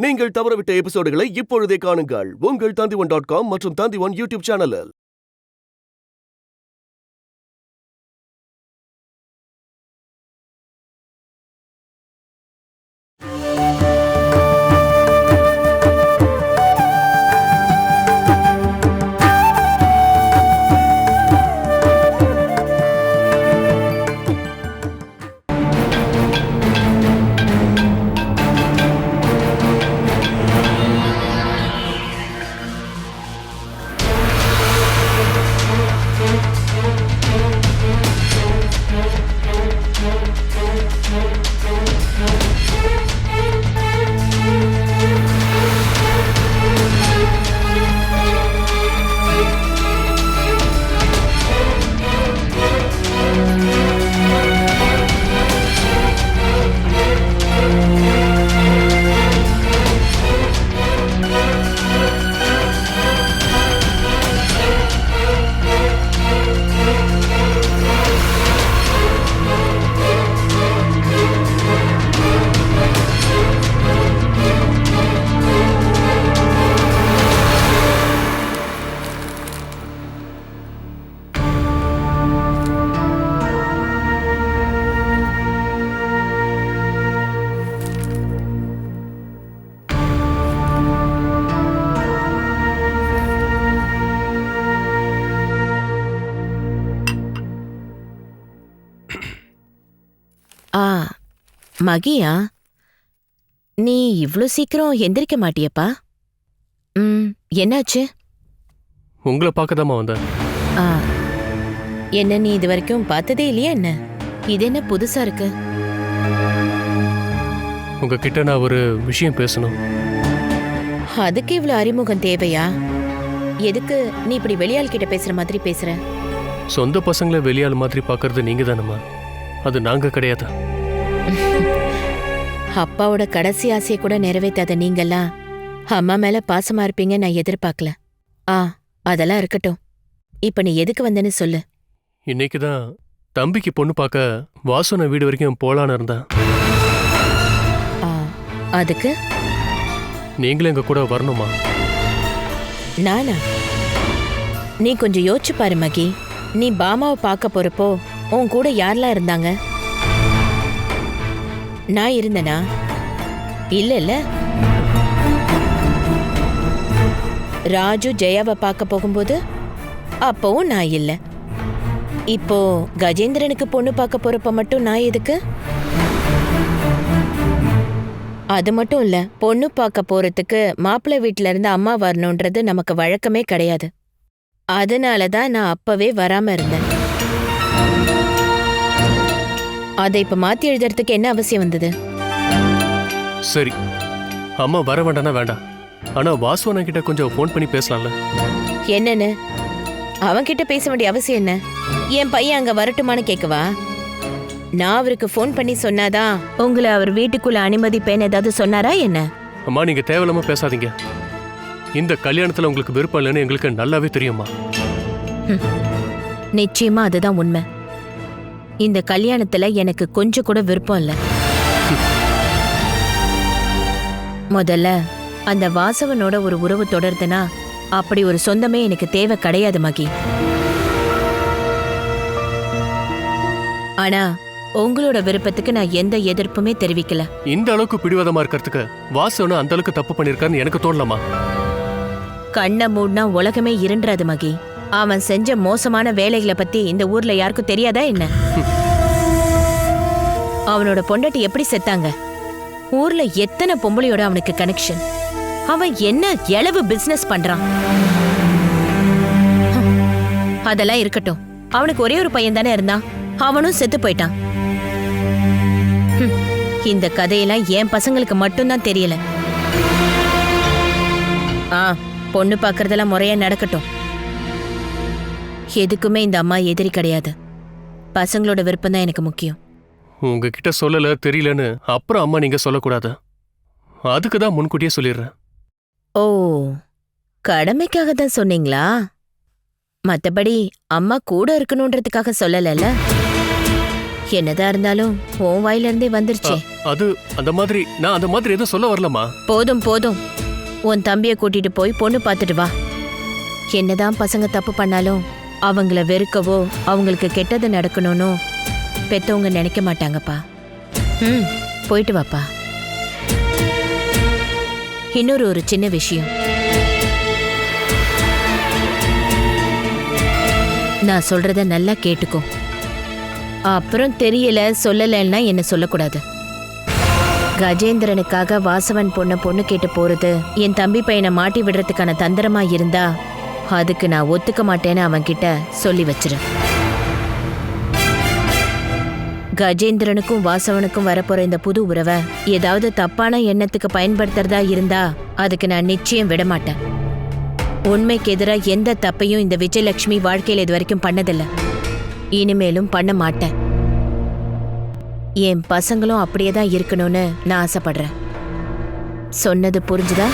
நீங்கள் தவறவிட்ட எபிசோடுகளை இப்பொழுதே காணுங்கள் உங்கள் Tandivan.com மற்றும் Tandivan யூடியூப் சேனலில். மகியா, நீ இவ்ளோ சீக்கிரம் எந்திரிக்க மாட்டியப்பா? என்னாச்சு? உங்களை பார்க்கதாமா வந்தேன். என்ன நீ இது வரைக்கும் பார்த்ததே இல்லையா என்ன? இது என்ன புதுசா இருக்கு? உங்ககிட்ட நான் ஒரு விஷயம் பேசணும். அதுக்கு இவ்வளவு அறிமுகம் தேவையா? எதுக்கு நீ இப்படி வெளியாள் கிட்ட பேசுற மாதிரி பேசுற? சொந்த பசங்களை வெளியாள் மாதிரி பார்க்கறது நீங்க தானம்மா, அது நாங்க கிடையாது. அப்பாவோட கடைசி ஆசையை கூட நிறைவேற்றாத நீங்கெல்லாம் அம்மா மேல பாசமா இருப்பீங்க நான் எதிர்பார்க்கல. அதெல்லாம் இருக்கட்டும். இப்ப நீ எதுக்கு வந்தேன்னு சொல்லு. இன்னைக்குதான் தம்பிக்கு பொண்ணு பார்க்க வாசன வீடு வரைக்கும் போலான்னு இருந்தேன். அதுக்கு நீங்களும் எங்க கூட வரணுமா? நானா? நீ கொஞ்சம் யோசிச்சு பாரு மகி. நீ பாமாவை பார்க்க போறப்போ உன் கூட யாரெல்லாம் இருந்தாங்க? நான் இருந்தனா? இல்ல. ராஜு ஜெயாவை பார்க்க போகும்போது அப்பவும் நான் இல்ல. இப்போ கஜேந்திரனுக்கு பொண்ணு பார்க்க போறப்ப மட்டும் நான் எதுக்கு? அது மட்டும் இல்ல, பொண்ணு பார்க்க போறதுக்கு மாப்பிள்ளை வீட்டுல இருந்து அம்மா வரணும்ன்றது நமக்கு வழக்கமே கிடையாது. அதனாலதான் நான் அப்பவே வராம இருந்தேன். அதை இப்ப மாத்தி எழுதுறதுக்கு என்ன அவசியம் வந்தது? சரி, அம்மா வர வேண்டாம்னா வேண்டாம். ஆனா வாசுவனா கிட்ட கொஞ்சம் ஃபோன் பண்ணி பேசலாம்ல? என்னன்னு? அவன்கிட்ட பேச வேண்டிய அவசியம் என்ன? என் பையன் அங்க வரட்டுமான்னு கேட்கவா? நான் அவருக்கு ஃபோன் பண்ணி சொன்னாதான் உங்களை அவர் வீட்டுக்குள்ள அனுமதிப்பேன்னு ஏதாவது சொன்னாரா என்ன? அம்மா, நீங்க தேவையில்லாம பேசாதீங்க. இந்த கல்யாணத்துல உங்களுக்கு விருப்பம் இல்லைன்னு எங்களுக்கு நல்லாவே தெரியுமா. நிச்சயமா அதுதான் உண்மை. இந்த கல்யாணத்துல எனக்கு கொஞ்சம் கூட விருப்பம் இல்ல. முதல்ல அந்த வாசவனோட ஒரு உறவு தொடர்துனா அப்படி ஒரு சொந்தமே எனக்கு தேவை கிடையாது மகி. ஆனா உங்களோட விருப்பத்துக்கு நான் எந்த எதிர்ப்புமே தெரிவிக்கல. இந்த அளவுக்கு பிடிவாதமா இருக்கிறதுக்கு வாசவன அந்த அளவுக்கு தப்பு பண்ணிருக்கான்னு எனக்கு தோணலாமா? கண்ணை மூடினா உலகமே இருண்டாது மகி. அவன் செஞ்ச மோசமான வேலைகளை பத்தி இந்த ஊர்ல யாருக்கும் தெரியாதா என்ன? அவனோட பொண்டாட்டி எப்படி செத்தாங்க? ஊர்ல எத்தனை பொம்பளையோட அவனுக்கு கனெக்ஷன்? அவன் என்ன எளவு பிசினஸ் பண்றான்? அதெல்லாம் இருக்கட்டும். அவனுக்கு ஒரே ஒரு பையன் தானே இருந்தான், அவனும் செத்து போயிட்டான். இந்த கதையெல்லாம் என் பசங்களுக்கு மட்டும்தான் தெரியல. பொண்ணு பாக்குறதெல்லாம் முறையா நடக்கட்டும். எதுக்குமே இந்த அம்மா எதிரி கிடையாது. பசங்களோட விருப்பம் தான் எனக்கு முக்கியம். உங்ககிட்ட சொல்லல தெரியலன்னு அப்புறம் அம்மா நீங்க சொல்லக்கூடாது. அதுக்கு தான் முன்கூட்டியே சொல்லிடுறேன். ஓ, கடமைக்காக தான் சொன்னீங்களா? மத்தபடி அம்மா கூட இருக்கணும்ன்றதுக்காக சொல்லல. என்னதான் இருந்தாலும் உன் வாயில இருந்தே வந்துருச்சே. அது அந்த மாதிரி நான் அந்த மாதிரி எதுவும் சொல்ல வரலம்மா. போதும் போதும், உன் தம்பிய கூட்டிட்டு போய் பொண்ணு பார்த்துட்டு வா. என்னதான் பசங்க தப்பு பண்ணாலும் அவங்கள வெறுக்கவோ அவங்களுக்கு கெட்டது நடக்கணும்னு பெத்தவங்க நினைக்க மாட்டாங்கப்பா. போயிட்டு வாப்பா. இன்னொரு சின்ன விஷயம், நான் சொல்றத நல்லா கேட்டுக்கோ. அப்புறம் தெரியல சொல்லலைன்னா என்ன சொல்லக்கூடாது. கஜேந்திரனுக்காக வாசவன் பொண்ணு கேட்டு போறது என் தம்பி பையனை மாட்டி விடுறதுக்கான தந்திரமா இருந்தா அதுக்கு நான் ஒத்துக்க மாட்டேன்னு அவன் கிட்ட சொல்லி வச்சிரு. கஜேந்திரனுக்கும் வாசவனுக்கும் வரப்போற இந்த புது உறவை ஏதாவது தப்பான எண்ணத்துக்கு பயன்படுத்துறதா இருந்தா அதுக்கு நான் நிச்சயம் விட மாட்டேன். உண்மைக்கு எதிராக எந்த தப்பையும் இந்த விஜயலட்சுமி வாழ்க்கையில் இது வரைக்கும் பண்ணதில்லை, இனிமேலும் பண்ண மாட்டேன். என் பசங்களும் அப்படியே தான் இருக்கணும்னு நான் ஆசைப்படுறேன். சொன்னது புரிஞ்சுதா?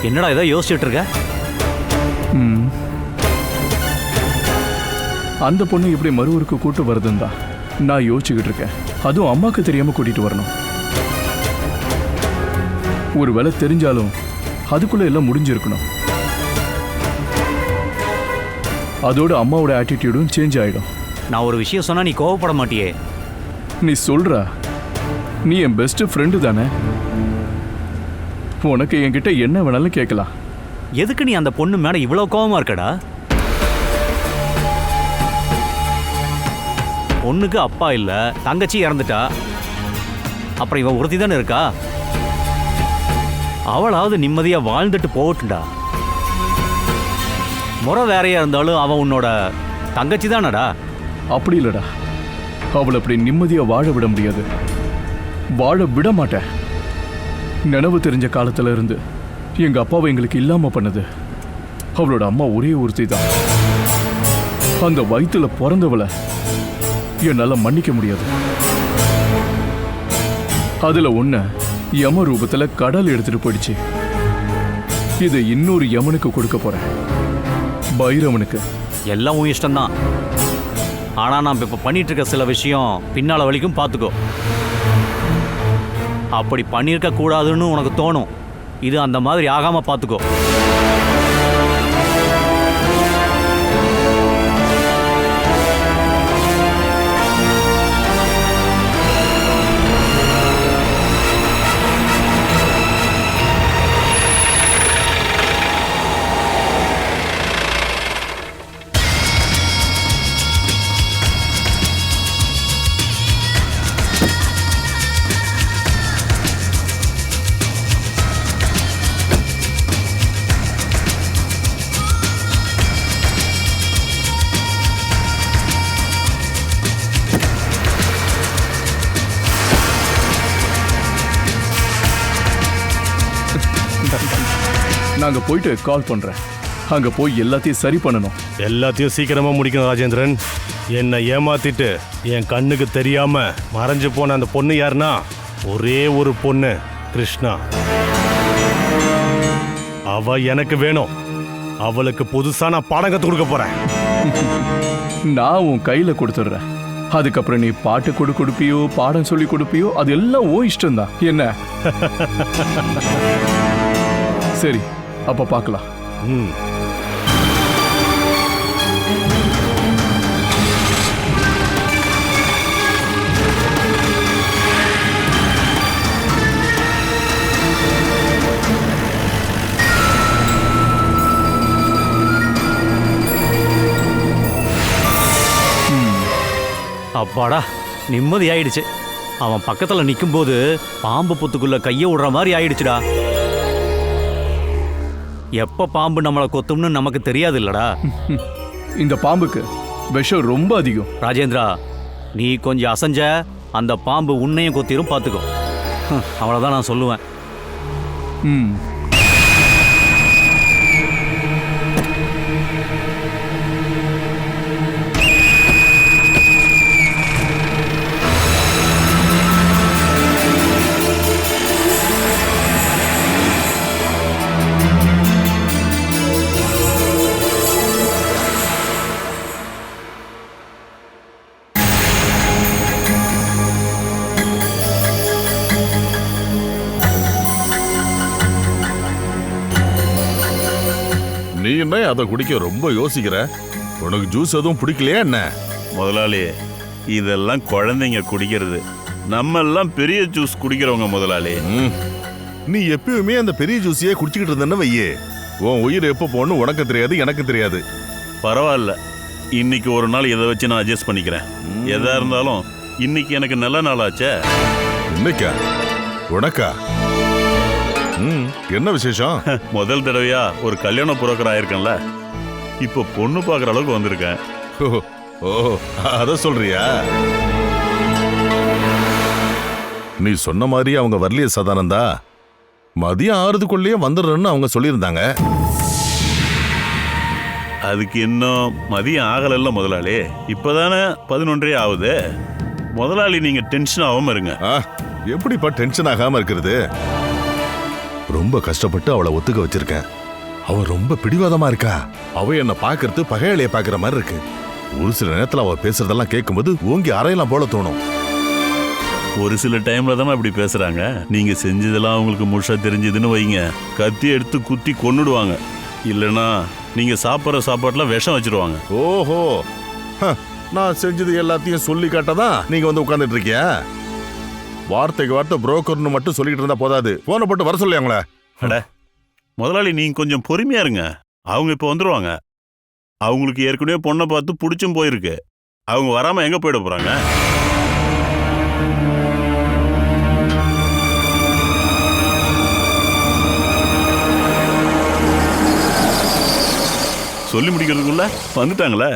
என்னடா ஏதோ யோசிச்சுட்டு இருக்க? அந்த பொண்ணு இப்படி மறுவருக்கு கூட்டு வருதுன்னு தான் நான் யோசிச்சுக்கிட்டு இருக்கேன். அதுவும் அம்மாக்கு தெரியாம கூட்டிட்டு வரணும். ஒரு வேளை தெரிஞ்சாலும் அதுக்குள்ள எல்லாம் முடிஞ்சிருக்கணும். அதோட அம்மாவோட ஆட்டிடியூடும் சேஞ்ச் ஆயிடும். நான் ஒரு விஷயம் சொன்னா நீ கோவப்பட மாட்டியே? நீ சொல்ற, நீ என் பெஸ்ட் ஃப்ரெண்டு தானே, உனக்கு என்கிட்ட என்ன வேணாலும் கேட்கலாம். எதுக்கு நீ அந்த பொண்ணு மேல இவ்வளவு கோவமா இருக்கடா? பொண்ணுக்கு அப்பா இல்ல, தங்கச்சி இறந்துட்டா, அப்புறம் இவன் ஒருத்தி தானே இருக்கா. அவளாவது நிம்மதியா வாழ்ந்துட்டு போகட்டும்டா. முறை வேறையா இருந்தாலும் அவன் உன்னோட தங்கச்சி தானடா. அப்படி இல்லடா, அவளை அப்படி நிம்மதியா வாழ விட முடியாது, வாழ விட மாட்டேன். நினைவு தெரிஞ்ச காலத்துல இருந்து எங்க அப்பாவை எங்களுக்கு இல்லாம பண்ணது அவளோட அம்மா ஒரே ஒருத்தி தான். அந்த வயிற்றுல பிறந்தவளை என்னால மன்னிக்க முடியாது. அதுல ஒண்ணு யம ரூபத்துல கடல் எடுத்துட்டு போயிடுச்சு. இதை இன்னொரு யமனுக்கு கொடுக்க போறேன், பைரவனுக்கு. எல்லாம் உன் இஷ்டம்தான். ஆனா நான் இப்ப பண்ணிட்டு இருக்க சில விஷயம் பின்னால வலிக்கும், பாத்துக்கோ. அப்படி பண்ணியிருக்க கூடாதுன்னு உனக்கு தோணும், இது அந்த மாதிரி ஆகாம பாத்துக்கோ. நாங்க போயிட்டு கால் பண்றேன். அங்க போய் எல்லாத்தையும் சரி பண்ணணும். எல்லாத்தையும் சீக்கிரமா முடிக்கணும் ராஜேந்திரன். என்னை ஏமாத்திட்டு என் கண்ணுக்கு தெரியாம மறைஞ்சு போன அந்த பொண்ணு யாருன்னா ஒரே ஒரு பொண்ணு, கிருஷ்ணா. அவ எனக்கு வேணும். அவளுக்கு புதுசா நான் பாடம் கத்து கொடுக்க போறேன். நான் உன் கையில கொடுத்துடுறேன். அதுக்கப்புறம் நீ பாட்டு கொடுப்பியோ பாடம் சொல்லி கொடுப்பியோ அது எல்லாம் ஓ இஷ்டம்தான். என்ன? சரி, அப்ப பார்க்கலாம். அப்பாடா, நிம்மதி ஆயிடுச்சு. அவன் பக்கத்துல நிக்கும்போது பாம்பு புத்துக்குள்ள கைய விடுற மாதிரி ஆயிடுச்சுடா. எப்ப பாம்பு நம்மளை கொத்தும்னு நமக்கு தெரியாது இல்லடா. இந்த பாம்புக்கு விஷம் ரொம்ப அதிகம். ராஜேந்திரா, நீ கொஞ்சம் அசைஞ்ச அந்த பாம்பு உன்னையும் கொத்திரும், பார்த்துக்கோ. அவ்வளோதான் நான் சொல்லுவேன். ம். நீ என்ன அதை குடிக்க ரொம்ப யோசிக்கிற? உனக்கு ஜூஸ் எதுவும் பிடிக்கலையா என்ன? முதலாளி, இதெல்லாம் குழந்தைங்க குடிக்கிறது. நம்ம எல்லாம் பெரிய ஜூஸ் குடிக்கிறவங்க முதலாளி. நீ எப்பயுமே அந்த பெரிய ஜூஸையே குடிச்சுக்கிட்டு இருந்தேன்னு வையே, உன் உயிர் எப்போ போகணும் உனக்கு தெரியாது, எனக்கு தெரியாது. பரவாயில்ல, இன்னைக்கு ஒரு நாள் இதை வச்சு நான் அட்ஜஸ்ட் பண்ணிக்கிறேன். எதா இருந்தாலும் இன்னைக்கு எனக்கு நல்ல நாள் ஆச்சே. இன்னைக்கா? உனக்கா? என்ன விசேஷம்? முதல் தடவையா ஒரு கல்யாண புரோக்கர் ஆயிருக்கேன்ல, இப்போ பொண்ணு பார்க்குற அளவுக்கு வந்திருக்கேன். ஓ, அத சொல்றியா? நீ சொன்ன மாதிரி அவங்க வரலையே சதானந்தா. மதியம் 6க்குள்ளேயே வந்துடுறேன்னு அவங்க சொல்லியிருந்தாங்க. அதுக்கு இன்னும் மதியம் ஆகலைல்ல முதலாளி. இப்போதானே 11 ஆகுது. முதலாளி நீங்க டென்ஷன் ஆகாம இருங்க. எப்படிப்பா டென்ஷன் ஆகாம இருக்கிறது? ரொம்ப கஷ்டப்பட்டு அவளை ஒத்துக்க வச்சிருக்கேன். அவ ரொம்ப பிடிவாதமா இருக்கா. அவ என்ன பாக்குறது பகையாளிய பாக்குற மாதிரி இருக்கு. ஒரு சில நேரத்துல அவ பேசுறதெல்லாம் கேட்கும்போது ஓங்கி அறையலாம் போல தோணும். ஒரு சில டைம்ல தானே அப்படி பேசுறாங்க. நீங்க செஞ்சதெல்லாம் அவங்களுக்கு முழுசா தெரிஞ்சதுன்னு வைங்க, கத்தி எடுத்து குத்தி கொன்னுடுவாங்க. இல்லைன்னா நீங்க சாப்பிட்ற சாப்பாட்டுல விஷம் வச்சிருவாங்க. ஓஹோ, நான் செஞ்சது எல்லாத்தையும் சொல்லி காட்டதான் நீங்க வந்து உட்கார்ந்துட்டு இருக்கியா? வார்த்தைக்கு வார்த்தை புரோக்கர்னு மட்டும் சொல்லிட்டு இருந்தா போதாது, போனை போட்டு வர சொல்லியாங்களே. அட முதலாளி, நீங்க கொஞ்சம் பொறுமையா இருங்க. அவங்க இப்ப வந்துருவாங்க. அவங்களுக்கு ஏற்கனவே பொண்ணை பார்த்து பிடிச்சும் போயிருக்கு. அவங்க வராம எங்க போயிட போறாங்க? சொல்லி முடிக்கிறதுக்குள்ள வந்துட்டாங்களே.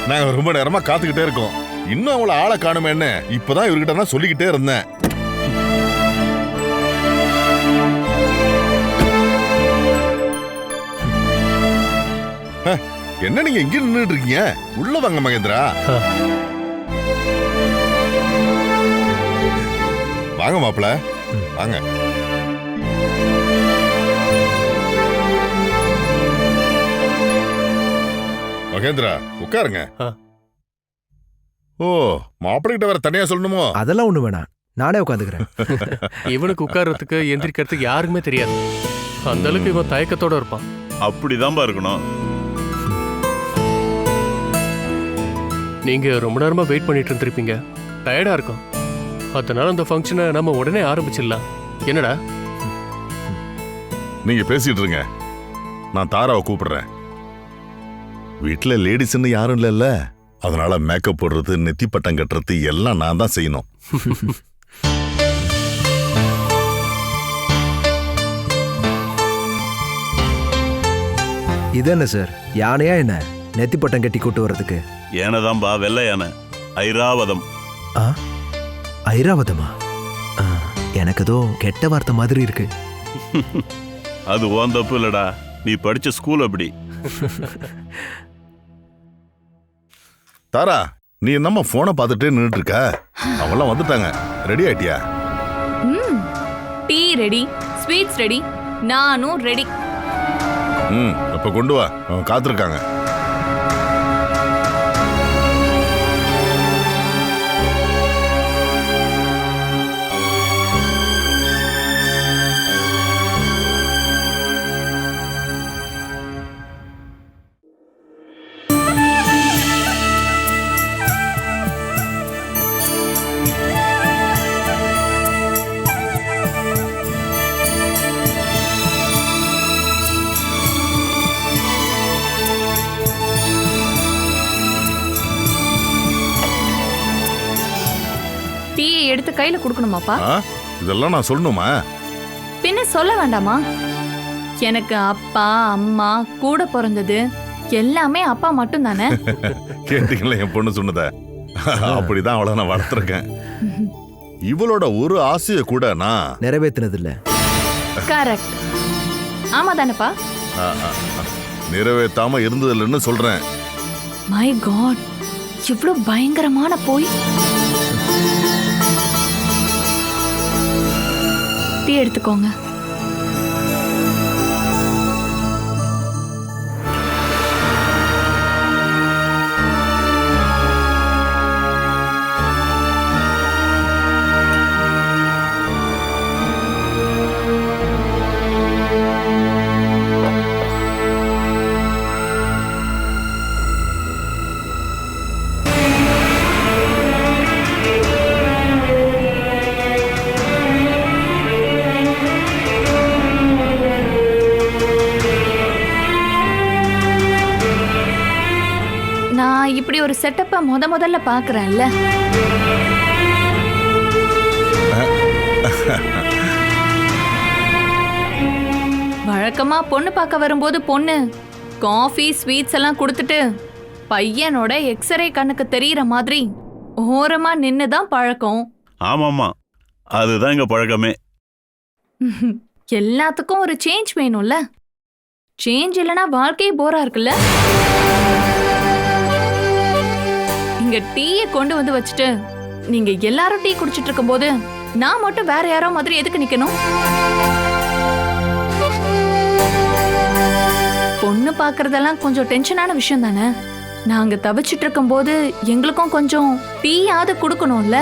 நாங்க ரொம்ப நேரமா காத்துக்கிட்டே இருக்கோம். இன்னும் அவளை ஆளை காணுமே என்ன? இப்பதான் இவர்கிட்ட நான் சொல்லிக்கிட்டே இருந்தேன். என்ன நீங்க இங்க நின்னுட்டு இருக்கீங்க? உள்ள வாங்க மகேந்திரா. வாங்க மாப்பிள, வாங்க. மகேந்திரா உட்காருங்க. ஓ, மாப்பிள்ளை கிட்ட வேற தனியா சொல்லணுமோ? அதெல்லாம் ஒண்ணு வேணாம், நானே உட்காந்துக்கிறேன். இவனுக்கு உட்கார்றதுக்கு எந்திரிக்கிறதுக்கு யாருக்குமே தெரியாது. அந்த அளவுக்கு இவன் தயக்கத்தோட இருப்பான். அப்படிதான்பா இருக்கணும். நீங்க ரொம்ப நேரமா வெயிட் பண்ணிட்டு இருந்திருப்பீங்க, டயர்டா இருக்கும். அதனால அந்த ஃபங்க்ஷனை நம்ம உடனே ஆரம்பிச்சிடலாம். என்னடா? நீங்க பேசிட்டு இருங்க, நான் தாராவை கூப்பிடுறேன். வீட்டுல லேடிஸ்ன்னு யாரும் இல்லைல்ல, அதனால மேக்கப் போடுறது, நெத்தி பட்டம் கட்டுறது எல்லாம் நான் தான் செய்யணும். இது என்ன சார், யானையா என்ன நெத்தி பட்டம் கட்டி கூட்டு வர்றதுக்கு? யானைதான்பா, வெள்ளை யானை, ஐராவதம். ஐராவதமா? எனக்கு ஏதோ கெட்ட வார்த்தை மாதிரி இருக்கு. அது ஓன் தப்பு இல்லடா, நீ படிச்ச ஸ்கூல் அப்படி. தாரா, நீ என்னம்மா போனை பார்த்துட்டே நின்றுட்டு இருக்க? அவங்களாம் வந்துட்டாங்க, ரெடி ஆயிட்டியா? டீ ரெடி, ஸ்வீட்ஸ் ரெடி, நானும் ரெடி. அப்ப கொண்டு வா, அவங்க காத்திருக்காங்க. கையில கொடுக்கணுமாப்பா? இதெல்லாம் நான் சொல்லணுமா? பின்ன சொல்ல வேண்டாமா? எனக்கு அப்பா அம்மா கூட பிறந்தது எல்லாமே அப்பா மட்டும் தானே. கேட்டீங்களா என் பொண்ணு சொன்னத? அப்படிதான் அவளை நான் வளர்த்துருக்கேன். இவளோட ஒரு ஆசைய கூட நான் நிறைவேற்றினது இல்ல. கரெக்ட். ஆமா தானேப்பா? நிறைவேற்றாம இருந்ததில்லைன்னு சொல்றேன். மை காட், இவ்வளவு பயங்கரமான போய். டீ எடுத்துக்கோங்க. நான் இப்படி ஒரு செட்டப்ப முதல்ல பாக்குறேன்ல. வழக்கமா பொண்ணு பார்க்க வரும்போது பொண்ணு காஃபி ஸ்வீட்ஸ் எல்லாம் கொடுத்துட்டு பையனோட எக்ஸ்ரே கண்ணுக்கு தெரியற மாதிரி ஓரமா நின்னுதான் பழக்கம். ஆமாமா, அதுதான் எங்க பழக்கமே. எல்லாத்துக்கும் ஒரு சேஞ்ச் வேணும்ல. சேஞ்ச் இல்லைன்னா வாழ்க்கையே போரா இருக்குல்ல. இங்க டீயை கொண்டு வந்து வச்சுட்டு நீங்க எல்லாரும் டீ குடிச்சிட்டு இருக்கும் போது நான் மட்டும் வேற யாரோ மாதிரி எதுக்கு நிக்கணும்? பொண்ணு பாக்குறதெல்லாம் கொஞ்சம் டென்ஷனான விஷயம் தானே. நாங்க தவிச்சிட்டு இருக்கும் போது எங்களுக்கும் கொஞ்சம் டீயாவது கொடுக்கணும்ல.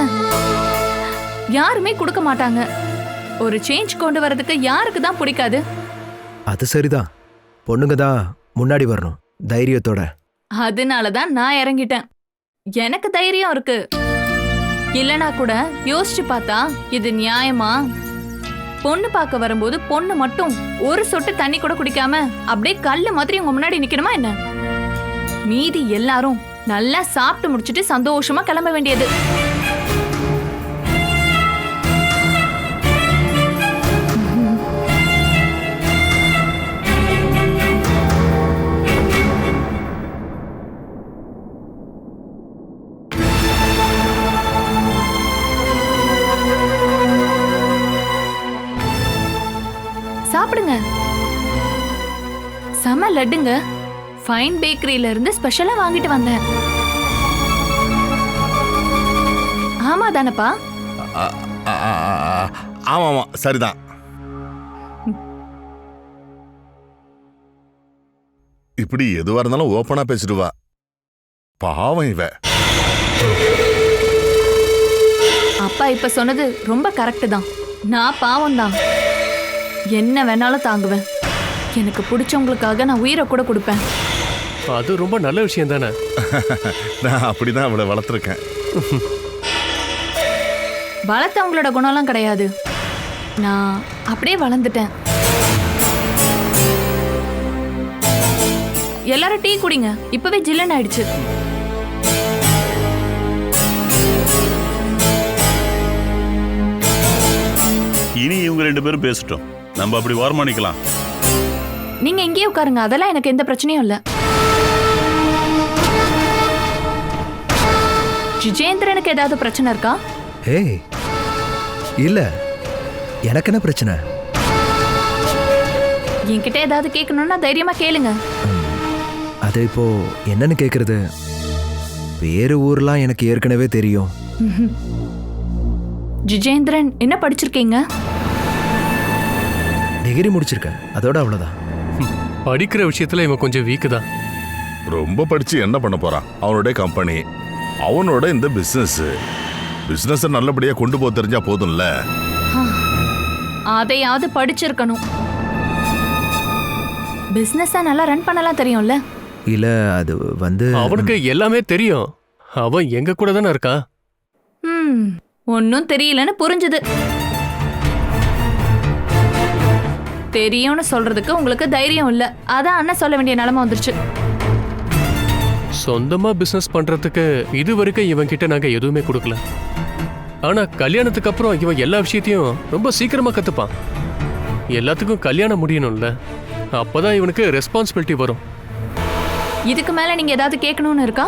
யாருமே கொடுக்க மாட்டாங்க. ஒரு சேஞ்ச் கொண்டு வரதுக்கு யாருக்கு தான் பிடிக்காது? அது சரிதான், பொண்ணுங்க தான் முன்னாடி வரணும் தைரியத்தோட. அதனாலதான் நான் இறங்கிட்டேன். எனக்கு தைரியம் இருக்கு. இல்லனா கூட யோசிச்சு பார்த்தா இது நியாயமா? பொண்ணு பார்க்க வரும்போது பொண்ணு மட்டும் ஒரு சொட்டு தண்ணி கூட குடிக்காம அப்படியே கல்லு மாதிரி உங்க முன்னாடி நிக்கணுமா என்ன? மீதி எல்லாரும் நல்லா சாப்பிட்டு முடிச்சிட்டு சந்தோஷமா கிளம்ப வேண்டியது. சாப்பிடுங்க. செம லட்டுங்க. ஃபைன் பேக்கரியில இருந்து ஸ்பெஷலா வாங்கிட்டு வந்தேன். ஆமா தானப்பா? ஆமாமா, சரிதான். இப்படி எதுவா இருந்தாலும் ஓப்பனா பேசிடுவா. பாவம் இவ. அப்பா இப்ப சொன்னது ரொம்ப கரெக்ட் தான். நான் பாவம் தான். என்ன வேணாலும் தாங்குவேன். எனக்கு பிடிச்சவங்களுக்காக நான் உயிரை கூட கொடுப்பேன். அது ரொம்ப நல்ல விஷயம் தானே. நான் அப்படிதான் அவளை வளர்த்துருக்கேன். வளர்த்தவங்களோட குணம்லாம் கிடையாது. நான் அப்படியே வளர்ந்துட்டேன். எல்லாரும் டீ குடிங்க. இப்பவே ஜில்லுன்னு ஆயிடுச்சு. இனி இவங்க ரெண்டு பேரும் பேசட்டும், நம்ம அப்படி வார்மானிக்கலாம். நீங்க இங்கேயே உட்காருங்க. அதெல்லாம் எனக்கு எந்த பிரச்சனையும் இல்ல. ஜிஜேந்திரனுக்கு ஏதாவது பிரச்சனை இருக்கா? ஏய் இல்ல, எனக்கு என்ன பிரச்சனை? என்கிட்ட ஏதாவது கேட்கணும்னா தைரியமா கேளுங்க. அது இப்போ என்னன்னு கேக்குறது? வேறு ஊர்லாம் எனக்கு ஏற்கனவே தெரியும். ஜிஜேந்திரன் என்ன படிச்சிருக்கீங்க? டிகிரி முடிச்சிருக்கேன், அதோட அவ்வளவுதான். படிக்கிற விஷயத்துல இவன் கொஞ்சம் வீக்கு தான். ரொம்ப படிச்சு என்ன பண்ண போறான்? அவனுடைய கம்பெனி, அவனோட இந்த பிசினஸ் நல்லபடியா கொண்டு போக தெரிஞ்சா போதும்ல. அதையாவது படிச்சிருக்கணும். பிசினஸா நல்லா ரன் பண்ணலாம் தெரியும்ல. இல்ல அது வந்து அவனுக்கு எல்லாமே தெரியும். அவன் எங்க கூட தானே இருக்கா. ஒன்னும் தெரியலன்னு புரிஞ்சுது. தெரியும்னு சொல்றதுக்கு உங்களுக்கு தைரியம் இல்ல. அதான் அண்ணன் சொல்ல வேண்டிய நிலைமை வந்துருச்சு. சொந்தமா பிசினஸ் பண்றதுக்கு இது வரைக்கும் இவன் கிட்ட நாங்க எதுவுமே கொடுக்கல. ஆனா கல்யாணத்துக்கு அப்புறம் இவன் எல்லா விஷயத்தையும் ரொம்ப சீக்கிரமா கத்துப்பான். எல்லாத்துக்கும் கல்யாணம் முடியணும்ல, அப்பதான் இவனுக்கு ரெஸ்பான்சிபிலிட்டி வரும். இதுக்கு மேல நீங்க ஏதாவது கேட்கணும்னு இருக்கா?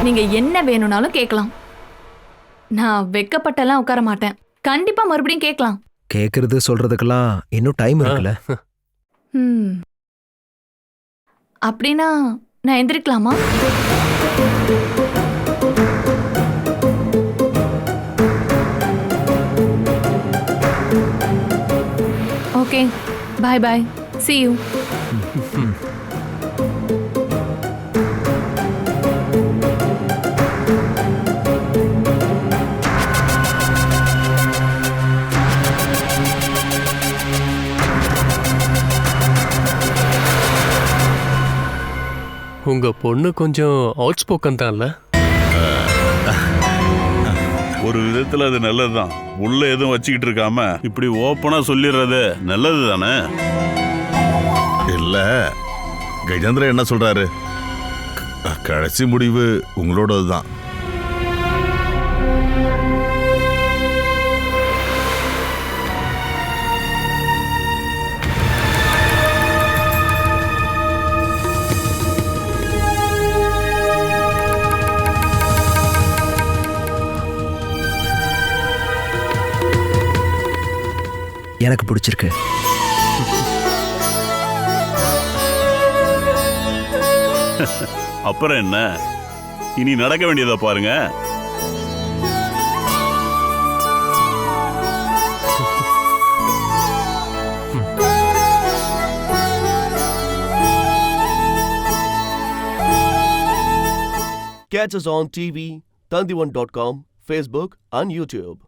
நீங்க என்ன வேணும்னாலும் கேட்கலாம். நான் வெக்கப்பட்டெல்லாம் உட்கார மாட்டேன். கண்டிப்பா மறுபடியும் கேட்கலாம். கேட்கறது சொல்றதுக்கெல்லாம் இன்னும் டைம் இருக்குல்ல. அப்படின்னா நான் எந்திரிக்கலாமா? Okay, bye bye, see you. உங்க பொண்ணு கொஞ்சம் அவுட் ஸ்போக்கன் தான்ல? ஒரு விதத்துல அது நல்லதுதான். உள்ள எதுவும் வச்சுக்கிட்டு இருக்காம இப்படி ஓப்பனா சொல்லிடுறது நல்லது தானே? இல்ல, கஜேந்திரன் என்ன சொல்றாரு? கடைசி முடிவு உங்களோடது தான். எனக்கு பிடிச்சிருக்கு. அப்புறம் என்ன, இனி நடக்க வேண்டியதை பாருங்க. Catch us on TV, Tandivan.com, Facebook and YouTube.